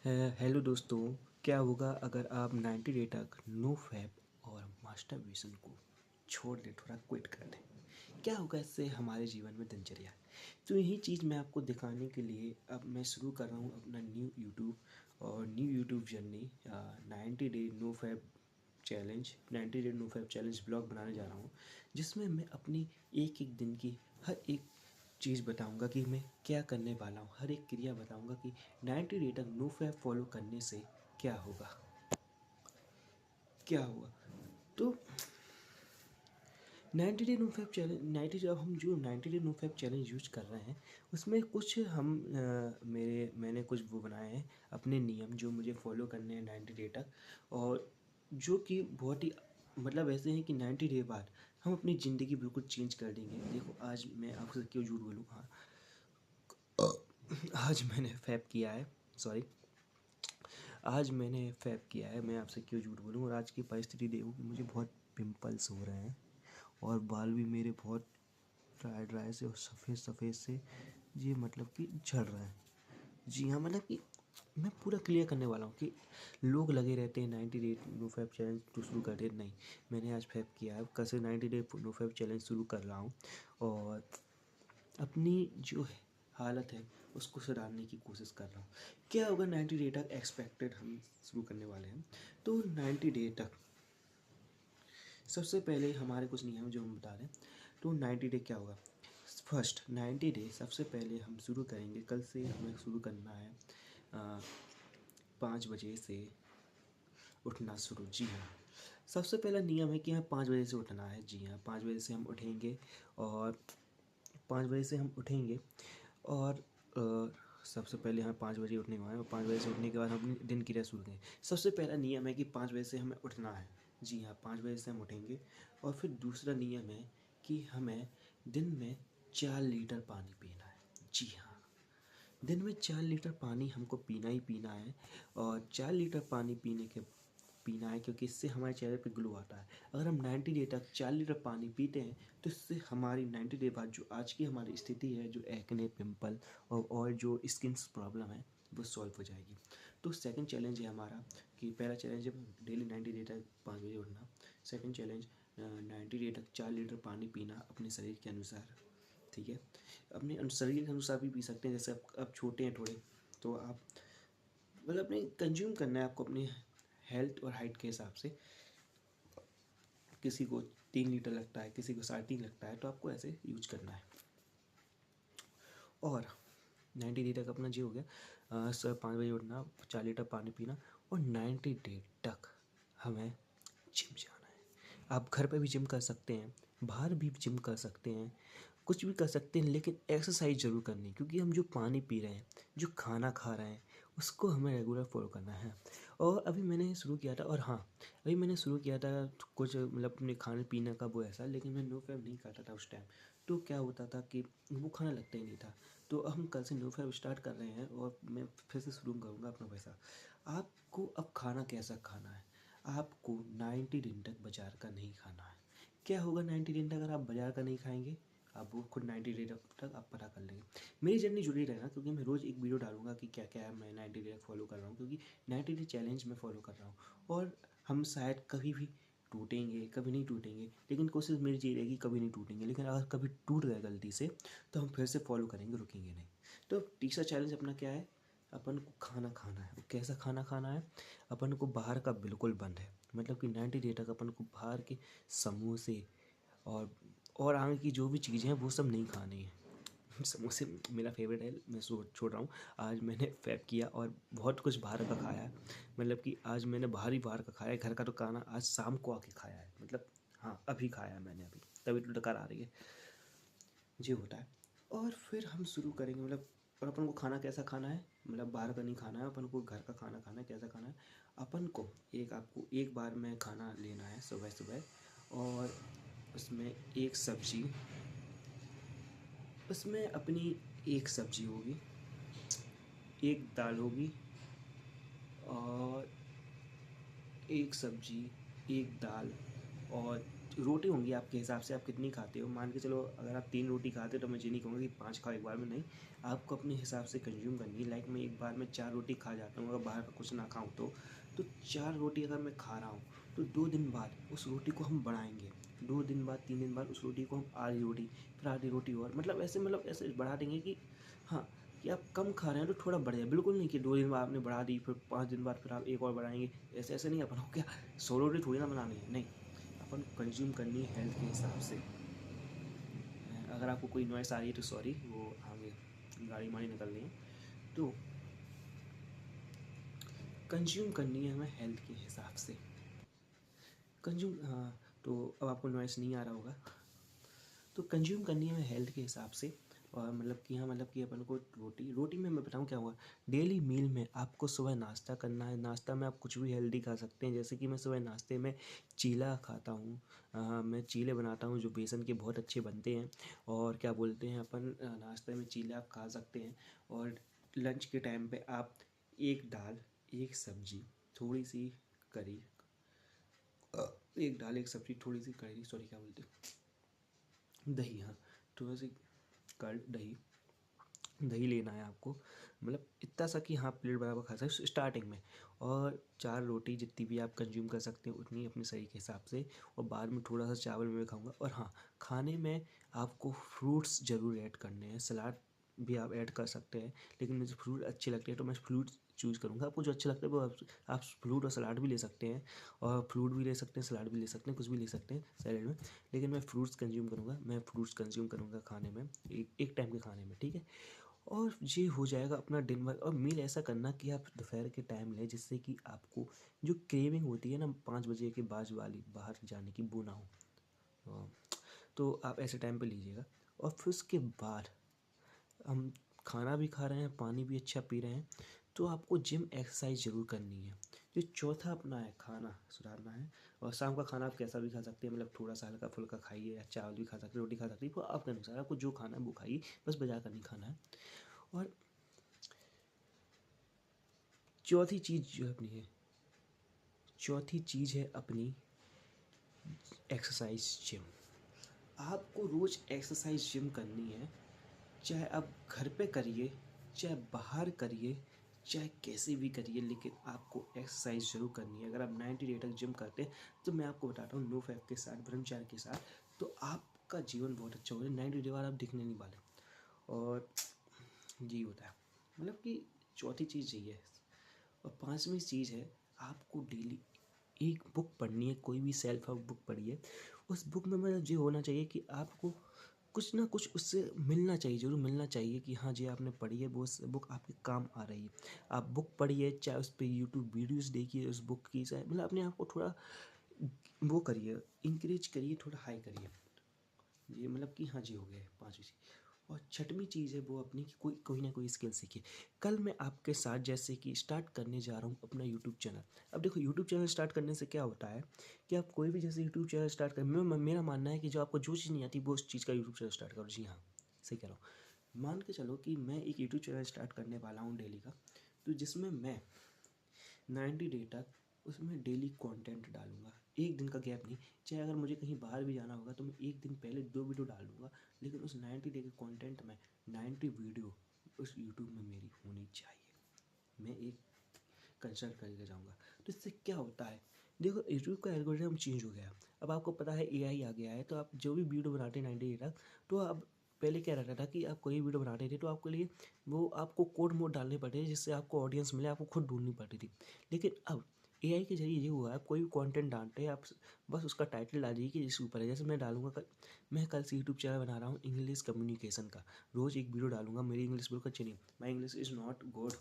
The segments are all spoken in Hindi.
हेलो दोस्तों। क्या होगा अगर आप 90 डे तक नो फैप और मास्टरबेशन को छोड़ दें, थोड़ा क्विट कर दें? क्या होगा इससे हमारे जीवन में दिनचर्या? तो यही चीज़ मैं आपको दिखाने के लिए अब मैं शुरू कर रहा हूँ अपना new YouTube journey. 90 day no fap challenge 90 day no fap challenge blog बनाने जा रहा हूँ, जिसमें मैं अपनी एक एक दिन की हर एक चीज़ बताऊंगा कि मैं क्या करने वाला हूँ, हर एक क्रिया बताऊंगा कि 90 डे तक नो फैप फॉलो करने से क्या होगा, क्या हुआ। तो 90 डे नो फैप चैलेंज 90 जब हम जो 90 day no fap challenge use कर रहे हैं, उसमें कुछ मैंने कुछ वो बनाए हैं अपने नियम जो मुझे फॉलो करने हैं 90 डे तक, और जो कि बहुत ही मतलब ऐसे हैं कि 90 डे बाद हम अपनी ज़िंदगी बिल्कुल चेंज कर देंगे। देखो, आज मैं आपसे क्यों झूठ बोलूँ। हाँ, आज मैंने फैप किया है, सॉरी, आज मैंने फैप किया है, मैं आपसे क्यों झूठ बोलूँ। और आज की परिस्थिति देखो कि मुझे बहुत पिंपल्स हो रहे हैं और बाल भी मेरे बहुत ड्राई ड्राई से और सफ़ेद सफ़ेद से, ये मतलब कि झड़ रहे हैं। जी हाँ, मतलब कि मैं पूरा क्लियर करने वाला हूँ कि लोग लगे रहते हैं 90 डे नो फैप चैलेंज तो शुरू कर दे, नहीं, मैंने आज फैप किया है, कल से 90 डे नो फैप चैलेंज शुरू कर रहा हूँ और अपनी जो है हालत है उसको सुधारने की कोशिश कर रहा हूँ। क्या होगा 90 डे तक एक्सपेक्टेड हम शुरू करने वाले हैं। तो 90 डे तक सबसे पहले हमारे कुछ नियम जो हम बता रहे हैं। तो 90 डे क्या होगा, फर्स्ट 90 डे सबसे पहले हम शुरू करेंगे, कल से हमें शुरू करना है 5 बजे से उठना शुरू। जी हाँ, सबसे पहला नियम है कि हमें 5 बजे से उठना है। जी हाँ, 5 बजे से हम उठेंगे और 5 बजे से हम उठेंगे और सबसे पहले हमें 5 बजे उठने को है और 5 बजे से उठने के बाद हम अपनी दिन की शुरू करें। सबसे पहला नियम है कि 5 बजे से हमें उठना है। जी हाँ, 5 बजे से हम उठेंगे। और फिर दूसरा नियम है कि हमें दिन में 4 लीटर पानी पीना है। जी हाँ, दिन में 4 लीटर पानी हमको पीना ही पीना है। और 4 लीटर पानी पीना है क्योंकि इससे हमारे चेहरे पे ग्लो आता है। अगर हम 90 डे तक 4 लीटर पानी पीते हैं तो इससे हमारी 90 डे बाद जो आज की हमारी स्थिति है, जो एक्ने, पिंपल और जो स्किन प्रॉब्लम है, वो सॉल्व हो जाएगी। तो सेकंड चैलेंज है हमारा कि पहला चैलेंज है डेली 90 डे तक 5 बजे उठना। सेकंड चैलेंज 90 डे तक 4 लीटर पानी पीना अपने शरीर के अनुसार। ठीक है, अपने शरीर के अनुसार भी पी सकते हैं। जैसे आप छोटे हैं थोड़े, तो आप मतलब अपने कंज्यूम करना है आपको अपनी हेल्थ और हाइट के हिसाब से। किसी को 3 लीटर लगता है, किसी को 3.5 लगता है, तो आपको ऐसे यूज करना है। और 90 डे तक अपना जी हो गया, सर 5 बजे उठना, 4 लीटर पानी पीना। और 90 डे तक हमें जिम जाना है। आप घर पे भी जिम कर सकते हैं, बाहर भी जिम कर सकते हैं, कुछ भी कर सकते हैं, लेकिन एक्सरसाइज ज़रूर करनी है क्योंकि हम जो पानी पी रहे हैं, जो खाना खा रहे हैं, उसको हमें रेगुलर फॉलो करना है। और अभी मैंने शुरू किया था, और हाँ, अभी मैंने शुरू किया था कुछ मतलब अपने खाने पीने का वो ऐसा, लेकिन मैं नो फैप नहीं खाता था उस टाइम। तो क्या होता था कि वो खाना लगता ही नहीं था। तो हम कल से नो फैप स्टार्ट कर रहे हैं और मैं फिर से शुरू करूँगा अपना पैसा। आपको अब खाना कैसा खाना है, आपको 90 दिन तक बाजार का नहीं खाना है। क्या होगा 90 दिन तक अगर आप बाजार का नहीं खाएंगे, आप वो खुद 90 डे तक आप पता कर लेंगे। मेरी जर्नी जुड़ी रहेगा क्योंकि मैं रोज़ एक वीडियो डालूंगा कि क्या क्या है मैं 90 डे तक फॉलो कर रहा हूँ, क्योंकि 90 डे चैलेंज मैं फॉलो कर रहा हूँ। और हम शायद कभी भी टूटेंगे, कभी नहीं टूटेंगे, लेकिन कोशिश मेरी ये रहेगी कभी नहीं टूटेंगे। लेकिन अगर कभी टूट गए गलती से तो हम फिर से फॉलो करेंगे, रुकेंगे नहीं। तो तीसरा चैलेंज अपना क्या है, अपन को खाना खाना है। कैसा खाना खाना है, अपन को बाहर का बिल्कुल बंद है। मतलब कि 90 डे तक अपन को बाहर के समोसे और और आगे की जो भी चीज़ें हैं वो सब नहीं खानी है। समोसे मेरा फेवरेट है, मैं छोड़ रहा हूँ। आज मैंने फैप किया और बहुत कुछ बाहर का खाया है। मतलब कि आज मैंने बाहर का खाया है, घर का तो खाना आज शाम को आके खाया है। मतलब हाँ, अभी खाया है मैंने, अभी तभी तो डकार आ रही है, ये होता है। और फिर हम शुरू करेंगे, मतलब और अपन को खाना कैसा खाना है, मतलब बाहर का नहीं खाना है, अपन को घर का खाना खाना है। कैसा खाना है, अपन को आपको एक बार में खाना लेना है सुबह सुबह, और उसमें एक सब्जी, उसमें अपनी एक सब्जी होगी, एक दाल होगी, और एक सब्जी, एक दाल, और रोटी होंगी आपके हिसाब से, आप कितनी खाते हो। मान के चलो अगर आप 3 रोटी खाते हो तो मैं ये नहीं कहूँगा कि 5 खाओ एक बार में, नहीं, आपको अपने हिसाब से कंज्यूम करनी है। लाइक मैं एक बार में 4 रोटी खा जाता हूँ अगर बाहर का कुछ ना खाऊँ तो 4 रोटी अगर मैं खा रहा हूँ तो 2 दिन बाद उस रोटी को हम बढ़ाएंगे, 2 दिन बाद 3 दिन बाद उस रोटी को हम आधी रोटी, फिर आधी रोटी और, मतलब ऐसे बढ़ा देंगे कि हाँ, कि आप कम खा रहे हैं तो थोड़ा बढ़ जाए। बिल्कुल नहीं कि 2 दिन बाद आपने बढ़ा दी फिर 5 दिन बाद फिर आप एक और बढ़ाएंगे, ऐसे ऐसे नहीं। अपन को क्या 100 रोटी थोड़ी ना बनानी है, नहीं, अपन कंज्यूम करनी है हेल्थ के हिसाब से। अगर आपको कोई नॉइस आ रही है तो सॉरी, वो आगे गाड़ी माड़ी निकल रही है। तो कंज्यूम करनी है हमें हेल्थ के हिसाब से। कंज्यूम, हाँ, तो अब आपको नॉइस नहीं आ रहा होगा। तो कंज्यूम करनी है हमें हेल्थ के हिसाब से। और मतलब कि हाँ, मतलब कि अपन को रोटी में मैं बताऊँ क्या हुआ, डेली मील में आपको सुबह नाश्ता करना है। नाश्ता में आप कुछ भी हेल्दी खा सकते हैं, जैसे कि मैं सुबह नाश्ते में चीला खाता हूँ। मैं चीले बनाता हूँ जो बेसन के बहुत अच्छे बनते हैं। और क्या बोलते हैं अपन, नाश्ते में चीले आप खा सकते हैं। और लंच के टाइम पे आप एक दाल, एक सब्जी, थोड़ी सी करी, एक दाल एक सब्जी थोड़ी सी करी, सॉरी क्या बोलते हैं, दही, हाँ, थोड़ा सी कर्ड, दही, दही लेना है आपको। मतलब इतना सा कि हाँ प्लेट बराबर खा सकते स्टार्टिंग में। और 4 रोटी जितनी भी आप कंज्यूम कर सकते हैं उतनी अपने शरीर के हिसाब से। और बाद में थोड़ा सा चावल मैं खाऊंगा। और हाँ, खाने में आपको फ्रूट्स ज़रूर ऐड करने हैं। सलाद भी आप ऐड कर सकते हैं, लेकिन मुझे फ्रूट अच्छे लगते हैं तो मैं फ्रूट चूज़ करूँगा। आपको जो अच्छा लगता है वो आप फ्रूट और सलाद भी ले सकते हैं। और फ्रूट भी ले सकते हैं, सलाद भी ले सकते हैं, कुछ भी ले सकते हैं सैलेड में। लेकिन मैं फ्रूट्स कंज्यूम करूँगा, मैं फ्रूट्स कंज्यूम करूँगा खाने में, एक टाइम के खाने में, ठीक है। और ये हो जाएगा अपना दिन भर। और मील ऐसा करना कि आप दोपहर के टाइम लें, जिससे कि आपको जो क्रेविंग होती है ना 5 बजे के बाद वाली बाहर जाने की, वो ना हो। तो आप ऐसे टाइम पे लीजिएगा। और फिर उसके बाद हम खाना भी खा रहे हैं, पानी भी अच्छा पी रहे हैं, तो आपको जिम एक्सरसाइज ज़रूर करनी है। जो चौथा अपना है, खाना सुधारना है। और शाम का खाना आप कैसा भी खा सकते हैं, मतलब थोड़ा सा हल्का फुल्का खाइए, या चावल भी खा सकते हैं, रोटी खा सकते हैं, वो आपके अनुसार, आपको जो खाना है वो खाइए, बस बाजार का नहीं खाना है। और चौथी चीज़ जो अपनी है, चौथी चीज़ है अपनी एक्सरसाइज, जिम। आपको रोज़ एक्सरसाइज जिम करनी है, चाहे आप घर पे करिए, चाहे बाहर करिए, चाहे कैसे भी करिए, लेकिन आपको एक्सरसाइज ज़रूर करनी है। अगर आप 90 डे तक जिम करते हैं तो मैं आपको बताता हूँ, नो फैप के साथ, ब्रह्मचार्य के साथ, तो आपका जीवन बहुत अच्छा होगा। 90 डे बाद आप दिखने नहीं वाले। और यही होता है, मतलब कि चौथी चीज़ यही है। और 5वीं चीज़ है, आपको डेली एक बुक पढ़नी है, कोई भी सेल्फ हेल्प बुक पढ़िए। उस बुक में मतलब ये होना चाहिए कि आपको कुछ ना कुछ उससे मिलना चाहिए, ज़रूर मिलना चाहिए कि हाँ जी आपने पढ़ी है, वो बुक आपके काम आ रही है। आप बुक पढ़िए, चाहे उस पर यूट्यूब वीडियोज़ देखिए उस बुक की, चाहे मतलब अपने आप को थोड़ा वो करिए, इंकरेज करिए, थोड़ा हाई करिए। ये मतलब कि हाँ जी हो गया 5वीं चीज़। और 6वीं चीज़ है वो अपनी कि कोई कोई ना कोई स्किल सीखिए। कल मैं आपके साथ जैसे कि स्टार्ट करने जा रहा हूँ अपना यूट्यूब चैनल। अब देखो, यूट्यूब चैनल स्टार्ट करने से क्या होता है कि आप कोई भी जैसे यूट्यूब चैनल स्टार्ट करें, मेरा मानना है कि जो आपको जो चीज़ नहीं आती वो उस चीज़ का यूट्यूब चैनल स्टार्ट करो। जी हाँ, सही कह रहा हूँ। मान के चलो कि मैं एक यूट्यूब चैनल स्टार्ट करने वाला हूँ डेली का, तो जिसमें मैं 90 डे तक उसमें डेली कंटेंट डालूंगा, एक दिन का गैप नहीं। चाहे अगर मुझे कहीं बाहर भी जाना होगा तो मैं एक दिन पहले 2 वीडियो डाल दूंगा, लेकिन उस 90 डे के कंटेंट में 90 वीडियो उस यूट्यूब में मेरी होनी चाहिए। मैं एक कंसल्ट करके जाऊँगा। तो इससे क्या होता है, देखो यूट्यूब का एल्गोरिथम चेंज हो गया। अब आपको पता है एआई आ गया है, तो आप जो भी वीडियो बनाते हैं 90 डे तक, तो अब पहले क्या रहता था कि आप कोई वीडियो बनाते थे तो आपके लिए वो आपको कोड मोड डालने पड़ते थे, जिससे आपको ऑडियंस मिले, आपको खुद ढूंढनी पड़ती थी। लेकिन अब एआई के जरिए ये हुआ है, आप कोई भी कंटेंट डालते हैं, आप बस उसका टाइटल डालिए कि जिसके ऊपर है। जैसे मैं डालूंगा मैं कल से यूट्यूब चैनल बना रहा हूँ इंग्लिश कम्युनिकेशन का, रोज़ एक वीडियो डालूंगा। मेरी इंग्लिश बिल्कुल अच्छी नहीं, my English is not good,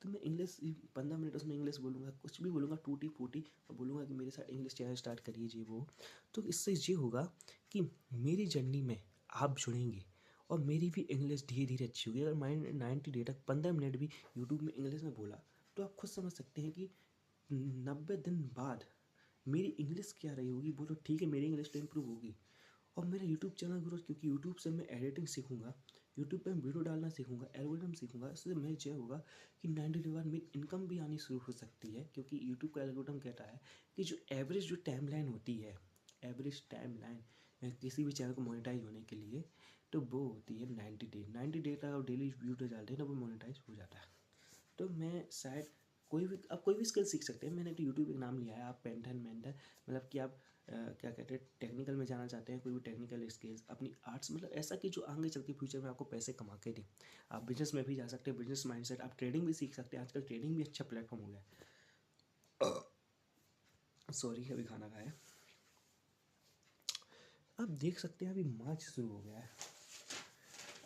तो मैं इंग्लिश 15 मिनट उसमें इंग्लिश बोलूँगा, कुछ भी बोलूँगा टूटी फूटी, और बोलूँगा कि मेरे साथ इंग्लिश चैनल स्टार्ट करिए जी वो। तो इससे ये होगा कि मेरी जर्नी में आप जुड़ेंगे और मेरी भी इंग्लिश धीरे धीरे अच्छी होगी। अगर मैंने 90 डे तक 15 मिनट भी यूट्यूब में इंग्लिश में बोला, तो आप खुद समझ सकते हैं कि 90 दिन बाद मेरी इंग्लिश क्या रही होगी। वो तो ठीक है, मेरी इंग्लिश तो इम्प्रूव होगी। और मेरा यूट्यूब चैनल ग्रोथ, क्योंकि यूट्यूब से मैं एडिटिंग सीखूंगा, यूट्यूब पे मैं वीडियो डालना सीखूंगा, एल्गोरिथम सीखूंगा। इससे मैं ये होगा कि 90 डे बाद मेरी इनकम भी आनी शुरू हो सकती है, क्योंकि यूट्यूब का एल्गोरिथम कहता है कि जो एवरेज जो टाइम लाइन होती है, एवरेज टाइम लाइन किसी भी चैनल को मोनेटाइज होने के लिए, तो वो होती है 90 डे। 90 डे का डेली वीडियो डालते हैं ना, वो मोनेटाइज हो जाता है। तो मैं शायद आप कोई भी स्किल सीख सकते हैं। मैंने तो यूट्यूब एक नाम लिया है, आप पेंटर मेंटर, मतलब कि आप क्या कहते हैं, टेक्निकल में जाना चाहते हैं, कोई भी टेक्निकल स्किल्स, अपनी आर्ट्स, मतलब ऐसा कि जो आगे चल के फ्यूचर में आपको पैसे कमा के दे। आप बिजनेस में भी जा सकते हैं, बिजनेस माइंडसेट, आप ट्रेडिंग भी सीख सकते हैं। आजकल ट्रेडिंग भी अच्छा प्लेटफॉर्म हो गया है। सॉरी, अभी खाना खाया। आप देख सकते हैं अभी मार्च शुरू हो गया है,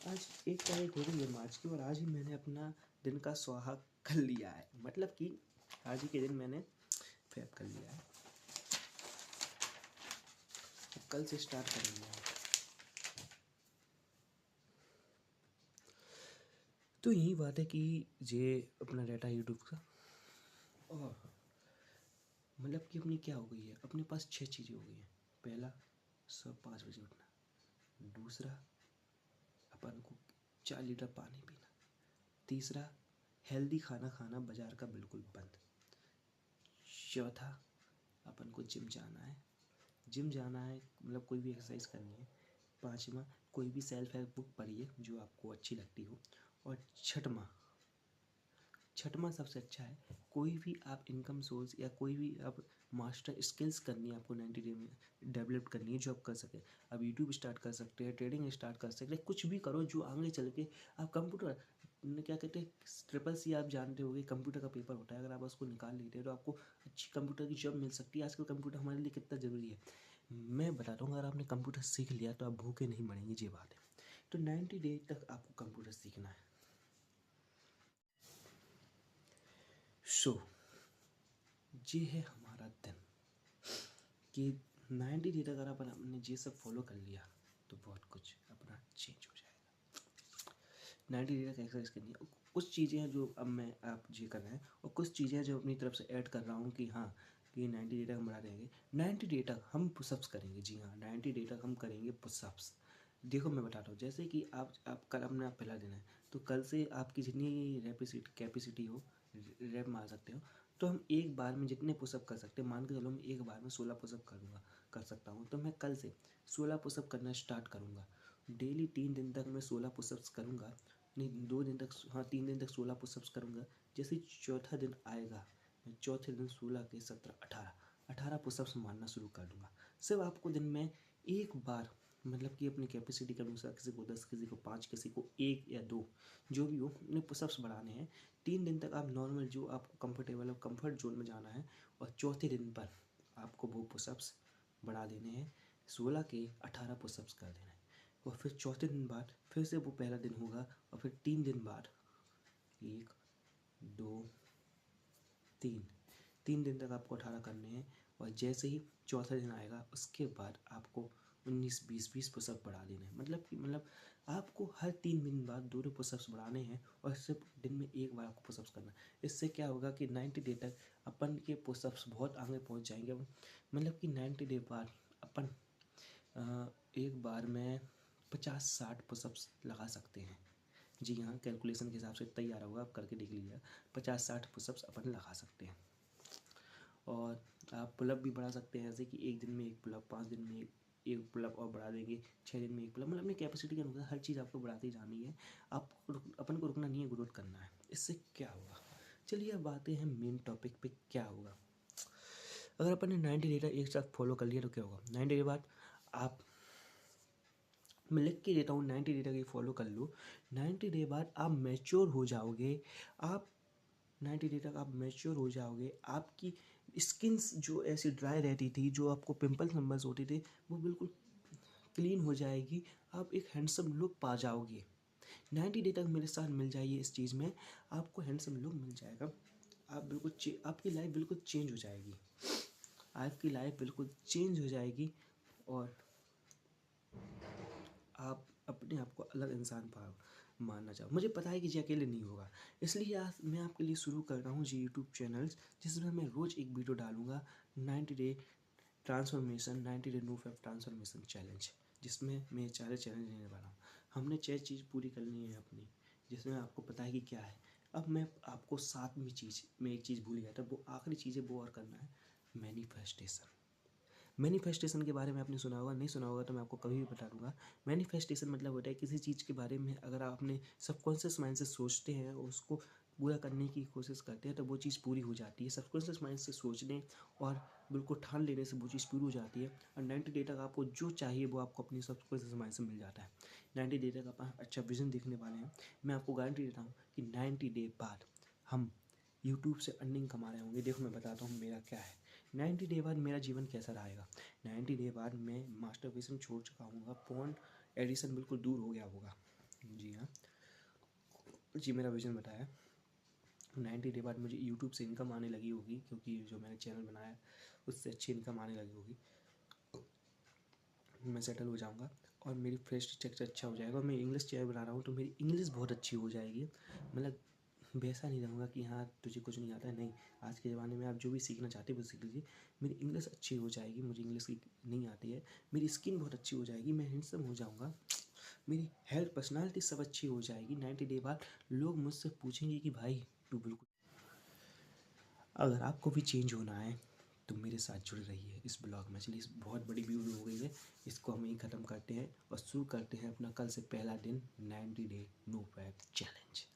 आज 1 तारीख हो गई है मार्च की, और आज ही मैंने अपना दिन का स्वाहा कर लिया है। मतलब कि आज ही के दिन मैंने फैब कर लिया है, कल से स्टार्ट करेंगे। तो यही बात है कि ये अपना डाटा यूट्यूब का, और मतलब कि अपनी क्या हो गई है, अपने पास 6 चीज़ें हो गई हैं। पहला, सब 5 बजे उठना। दूसरा, अपन को 4 लीटर पानी पीना। तीसरा, हेल्दी खाना खाना, बाजार का बिल्कुल बंद। चौथा, अपन को जिम जाना है। मतलब कोई भी एक्सरसाइज करनी है। पाँचवा, कोई भी सेल्फ हेल्प बुक पढ़िए जो आपको अच्छी लगती हो। और छठवां सबसे अच्छा है, कोई भी आप इनकम सोर्स या कोई भी आप मास्टर स्किल्स करनी है आपको 90 डे में डेवलप करनी है, जो आप कर सकें। आप यूट्यूब स्टार्ट कर सकते हैं, ट्रेडिंग स्टार्ट कर सकते हैं, कुछ भी करो जो आगे चल के आप कंप्यूटर, क्या कहते हैं, CCC आप जानते होंगे, कंप्यूटर का पेपर होता है। अगर आप उसको निकाल लेते हैं तो आपको अच्छी कंप्यूटर की जॉब मिल सकती है। आजकल कंप्यूटर हमारे लिए कितना ज़रूरी है मैं बताता हूँ। अगर आपने कंप्यूटर सीख लिया तो आप भूखे नहीं मरेंगे, ये बात है। तो 90 डे तक आपको कंप्यूटर सीखना है। सो ये है हमारा दिन कि 90 डे तक अगर अपन अपने ये सब फॉलो कर लिया तो बहुत कुछ अपना चेंज हो जाएगा। 90 डे तक एक्सरसाइज करनी है। कुछ चीज़ें हैं जो अब मैं आप ये कर रहे हैं, और कुछ चीज़ें हैं जो अपनी तरफ से ऐड कर रहा हूँ कि हाँ, कि 90 डे तक हम बढ़ा देंगे। 90 डे तक हम पुशअप्स करेंगे। जी हाँ, 90 डे तक हम करेंगे पुशअप्स। देखो मैं बताता हूँ, जैसे कि आप कल अपना पहला दिन है, तो कल से आपकी जितनी कैपेसिटी हो, रैप मार सकते हो। तो हम एक बार में जितने पुशअप कर सकते हैं, मान के चलो मैं एक बार में 16 पुशअप कर सकता हूँ, तो मैं कल से 16 पुशअप करना स्टार्ट करूँगा। डेली 3 दिन तक मैं 16 पुशअप्स करूँगा। नहीं, 2 दिन तक, हाँ 3 दिन तक 16 पुशअप्स करूँगा। जैसे चौथा दिन आएगा, मैं चौथे दिन 16 के 17 18 पुशअप्स मारना शुरू कर दूँगा। सिर्फ आपको दिन में एक बार, मतलब कि अपनी कैपेसिटी के अनुसार, किसी को 10, किसी को 5, किसी को 1 या 2, जो भी हो, अपने पुशअप्स बढ़ाने हैं। 3 दिन तक आप नॉर्मल जो आपको कंफर्टेबल हो, कंफर्ट जोन में जाना है, और चौथे दिन पर आपको वो पुशअप्स बढ़ा देने हैं, 16 के 18 पुशअप्स कर देना है। और फिर चौथे दिन बाद फिर से वो पहला दिन होगा, और फिर 3 दिन बाद 1 2 3 3 दिन तक आपको 18 करने हैं। और जैसे ही चौथा दिन आएगा उसके बाद आपको 19 20 पुशअप बढ़ा देने हैं। मतलब आपको हर 3 दिन बाद 2 पुशअप्स बढ़ाने हैं, और सिर्फ दिन में एक बार आपको पुशअप्स करना है। इससे क्या होगा कि 90 डे तक अपन के पुशअप्स बहुत आगे पहुंच जाएंगे। मतलब कि 90 डे बाद अपन एक बार में 50-60 पुशअप्स लगा सकते हैं। जी हाँ, कैलकुलेशन के हिसाब से तैयार होगा, आप करके देख लीजिएगा। 50-60 पुशअप्स अपन लगा सकते हैं। और आप पुलअप भी बढ़ा सकते हैं, जैसे कि एक दिन में एक पुलअप, 5 दिन में एक पुलअप और बढ़ा देंगे, 6 दिन में एक पुलअप। मतलब अपनी कैपेसिटी के अनुसार हर चीज़ आपको बढ़ाती जानी है। आप अपन को रुकना नहीं है, ग्रोथ करना है। इससे क्या होगा, चलिए अब आते हैं मेन टॉपिक पे। क्या होगा अगर अपन ने 90 डे एक साथ फॉलो कर लिया तो क्या होगा? 90 डे बाद आप, मैं लिख के देता हूँ, 90 डे तक ये फॉलो कर लो। 90 डे बाद आप मैच्योर हो जाओगे। आप 90 डे तक आप मैच्योर हो जाओगे। आपकी स्किन्स जो ऐसी ड्राई रहती थी, जो आपको पिंपल्स नंबर्स होते थे, वो बिल्कुल क्लीन हो जाएगी। आप एक हैंडसम लुक पा जाओगे। 90 डे तक मेरे साथ मिल जाइए, इस चीज़ में आपको हैंडसम लुक मिल जाएगा। आप बिल्कुल आपकी लाइफ बिल्कुल चेंज हो जाएगी। आपकी लाइफ बिल्कुल चेंज हो जाएगी, और आप अपने आप को अलग इंसान मानना चाहो। मुझे पता है कि ये अकेले नहीं होगा, इसलिए आज मैं आपके लिए शुरू कर रहा हूँ जी यूट्यूब चैनल्स, जिसमें मैं रोज़ एक वीडियो डालूँगा। 90 day transformation, 90 day no fap transformation challenge, जिसमें मैं 4 चैलेंज लेने वाला हूँ। हमने 6 चीज़ पूरी करनी है अपनी, जिसमें आपको पता है कि क्या है। अब मैं आपको 7वीं चीज़, मैं एक चीज़ भूल गया था, वो आखिरी चीज़ है, वो और करना है, मैनिफेस्टेशन। मैनिफेस्टेशन के बारे में आपने सुना होगा, नहीं सुना होगा तो मैं आपको कभी भी बता दूंगा। मैनिफेस्टेशन मतलब होता है किसी चीज़ के बारे में अगर आप अपने सबकॉन्शियस माइंड से सोचते हैं और उसको पूरा करने की कोशिश करते हैं तो वो चीज़ पूरी हो जाती है। सबकॉन्शियस माइंड से सोचने और बिल्कुल ठान लेने से वो चीज़ पूरी हो जाती है और 90 डे तक आपको जो चाहिए वो आपको अपनी सबकॉन्शियस माइंड से मिल जाता है। 90 डे तक आप अच्छा विजन देखने वाले हैं। मैं आपको गारंटी देता हूँ कि 90 डे बाद हम यूट्यूब से अर्निंग कमा रहे होंगे। देखो मैं बताता हूँ मेरा क्या है। 90 डे बाद मेरा जीवन कैसा रहेगा। 90 डे बाद मैं मास्टरबेशन छोड़ चुका हूँ, पोर्न एडिशन बिल्कुल दूर हो गया होगा। जी हाँ जी, मेरा विजन बताया। 90 डे बाद मुझे यूट्यूब से इनकम आने लगी होगी क्योंकि जो मैंने चैनल बनाया उससे अच्छी इनकम आने लगी होगी। मैं सेटल हो जाऊंगा और मेरी फ्रेश स्ट्रक्चर अच्छा हो जाएगा और मैं इंग्लिश चैनल बना रहा हूँ तो मेरी इंग्लिश बहुत अच्छी हो जाएगी। मतलब वैसा नहीं रहूँगा कि हाँ तुझे कुछ नहीं आता है, नहीं। आज के ज़माने में आप जो भी सीखना चाहते हो वो सीख लीजिए। मेरी इंग्लिश अच्छी हो जाएगी, मुझे इंग्लिश की नहीं आती है। मेरी स्किन बहुत अच्छी हो जाएगी, मैं हैंडसम हो जाऊँगा। मेरी हेल्थ पर्सनालिटी सब अच्छी हो जाएगी। 90 डे बाद लोग मुझसे पूछेंगे कि भाई तू बिल्कुल। अगर आपको भी चेंज होना है तो मेरे साथ जुड़े रहिए इस ब्लॉग में। चलिए, इस बहुत बड़ी वीडियो हो गई है, इसको हम यहीं ख़त्म करते हैं और शुरू करते हैं अपना कल से पहला दिन 90 डे नो फैट चैलेंज।